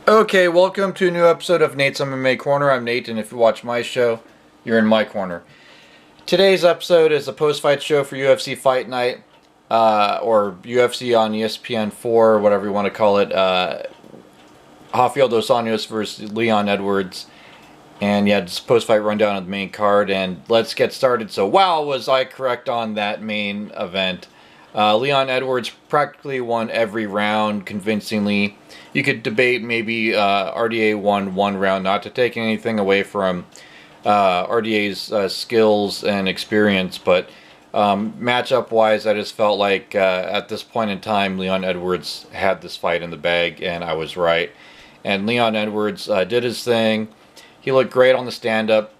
Okay, welcome to a new episode of Nate's MMA Corner. I'm Nate, and if you watch my show, you're in my corner. Today's episode is a post-fight show for UFC Fight Night, or UFC on ESPN 4, whatever you want to call it. Rafael dos Anjos versus Leon Edwards. And yeah, just post-fight rundown of the main card, and let's get started. So, wow, was I correct on that main event. Leon Edwards practically won every round convincingly. You could debate maybe RDA won one round, not to take anything away from RDA's skills and experience, but matchup-wise, I just felt like at this point in time, Leon Edwards had this fight in the bag, and I was right. And Leon Edwards did his thing. He looked great on the stand-up,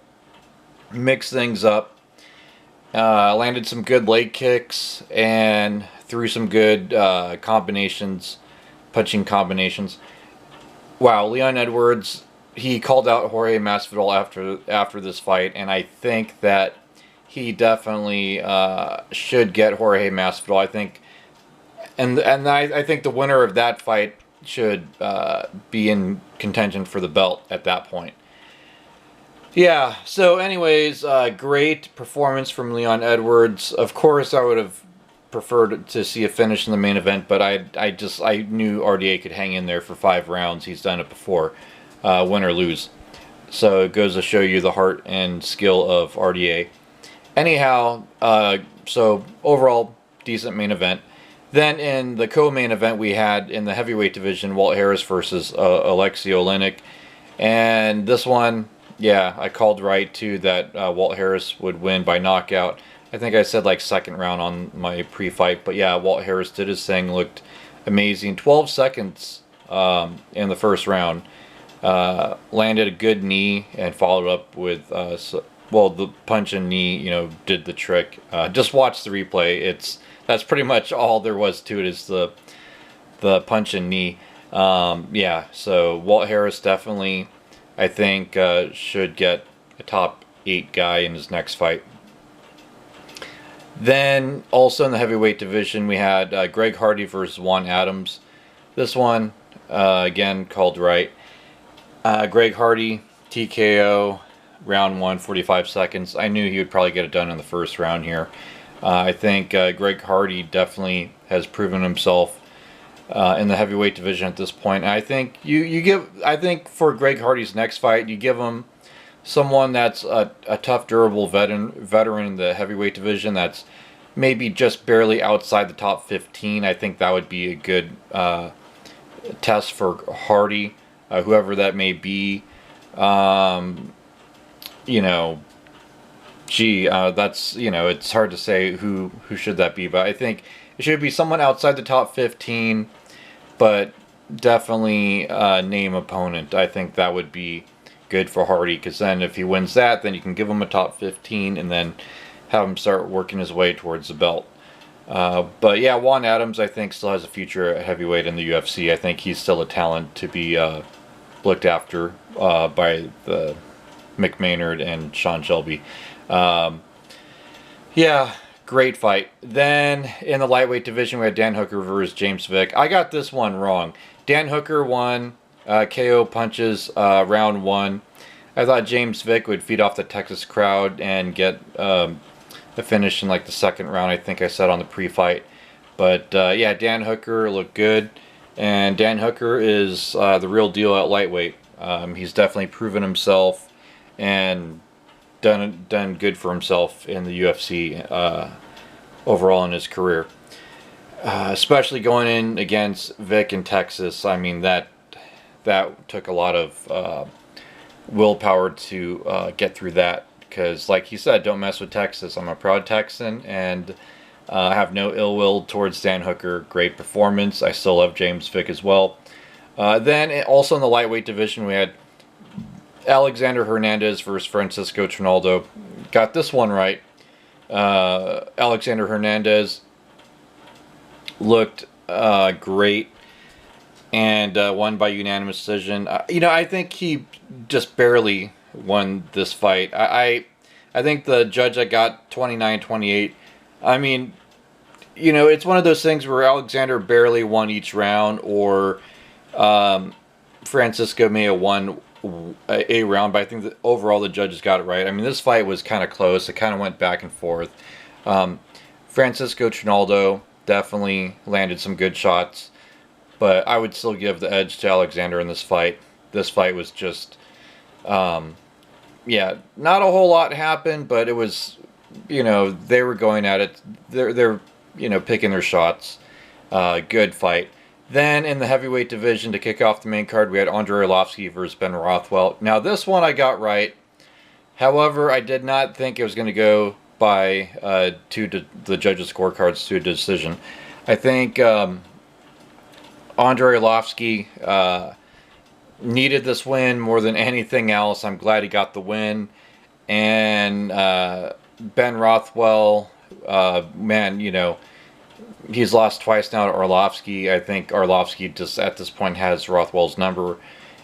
mixed things up, landed some good leg kicks, and threw some good combinations, punching combinations. Wow, Leon Edwards, he called out Jorge Masvidal after this fight, and I think that he definitely should get Jorge Masvidal. I think, I think the winner of that fight should be in contention for the belt at that point. Yeah, so anyways, great performance from Leon Edwards. Of course, I would have preferred to see a finish in the main event, but I knew RDA could hang in there for 5 rounds. He's done it before, win or lose. So it goes to show you the heart and skill of RDA. Anyhow, so overall, decent main event. Then in the co-main event we had in the heavyweight division, Walt Harris versus Alexei Oleinik. And this one, yeah, I called right too that Walt Harris would win by knockout. I think I said like second round on my pre-fight, but yeah, Walt Harris did his thing, looked amazing. 12 seconds in the first round. Landed a good knee and followed up with, the punch and knee, did the trick. Just watch the replay. That's pretty much all there was to it, is the punch and knee. Yeah, so Walt Harris definitely, I think, should get a top 8 guy in his next fight. Then, also in the heavyweight division, we had Greg Hardy versus Juan Adams. This one, again, called right. Greg Hardy, TKO, round 1, 45 seconds. I knew he would probably get it done in the first round here. I think Greg Hardy definitely has proven himself in the heavyweight division at this point. And I think I think for Greg Hardy's next fight, you give him someone that's a tough, durable veteran in the heavyweight division that's maybe just barely outside the top 15. I think that would be a good test for Hardy, whoever that may be. That's, it's hard to say who should that be, but I think it should be someone outside the top 15, but definitely name opponent. I think that would be good for Hardy, because then if he wins that, then you can give him a top 15 and then have him start working his way towards the belt. But yeah, Juan Adams, I think, still has a future at heavyweight in the UFC. I think he's still a talent to be looked after by the Mick Maynard and Sean Shelby. Yeah, great fight. Then in the lightweight division, we had Dan Hooker versus James Vick. I got this one wrong. Dan Hooker won KO punches round 1. I thought James Vick would feed off the Texas crowd and get a finish in like the second round, I think I said on the pre-fight. But yeah, Dan Hooker looked good. And Dan Hooker is the real deal at lightweight. He's definitely proven himself and done good for himself in the UFC overall in his career. Especially going in against Vic in Texas. I mean, that took a lot of willpower to get through that. Because, like he said, don't mess with Texas. I'm a proud Texan, and I have no ill will towards Dan Hooker. Great performance. I still love James Vick as well. Then, also in the lightweight division, we had Alexander Hernandez versus Francisco Trinaldo. Got this one right. Alexander Hernandez looked great and won by unanimous decision. I think he just barely won this fight. I think the judge that got 29-28, I mean, it's one of those things where Alexander barely won each round, or Francisco may have won a round, but I think that overall the judges got it right. I mean, this fight was kind of close. It kind of went back and forth. Francisco Trinaldo definitely landed some good shots, but I would still give the edge to Alexander in this fight. This fight was just, yeah, not a whole lot happened, but it was, they were going at it. They're picking their shots. Good fight. Then in the heavyweight division to kick off the main card, we had Andrei Arlovski versus Ben Rothwell. Now this one I got right. However, I did not think it was going to go by the judges' scorecards to a decision. I think Andrei Arlovski needed this win more than anything else. I'm glad he got the win. And Ben Rothwell, man, he's lost twice now to Arlovski. I think Arlovski just at this point has Rothwell's number.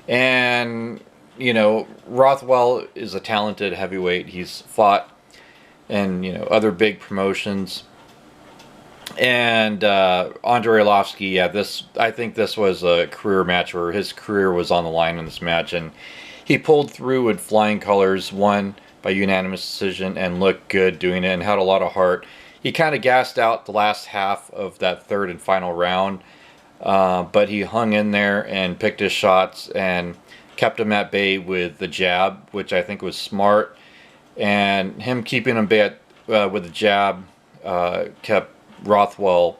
And, Rothwell is a talented heavyweight. He's fought in, other big promotions. And Andrei Arlovski, yeah, I think this was a career match where his career was on the line in this match. And he pulled through with flying colors, won by unanimous decision, and looked good doing it and had a lot of heart. He kind of gassed out the last half of that third and final round, but he hung in there and picked his shots and kept him at bay with the jab, which I think was smart. And him keeping him bay with the jab kept Rothwell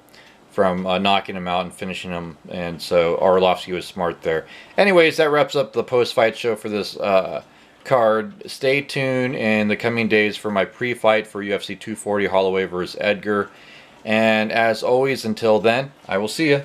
from knocking him out and finishing him. And so Arlovski was smart there. Anyways, that wraps up the post-fight show for this card. Stay tuned in the coming days for my pre-fight for UFC 240 Holloway versus Edgar. And as always, until then, I will see you.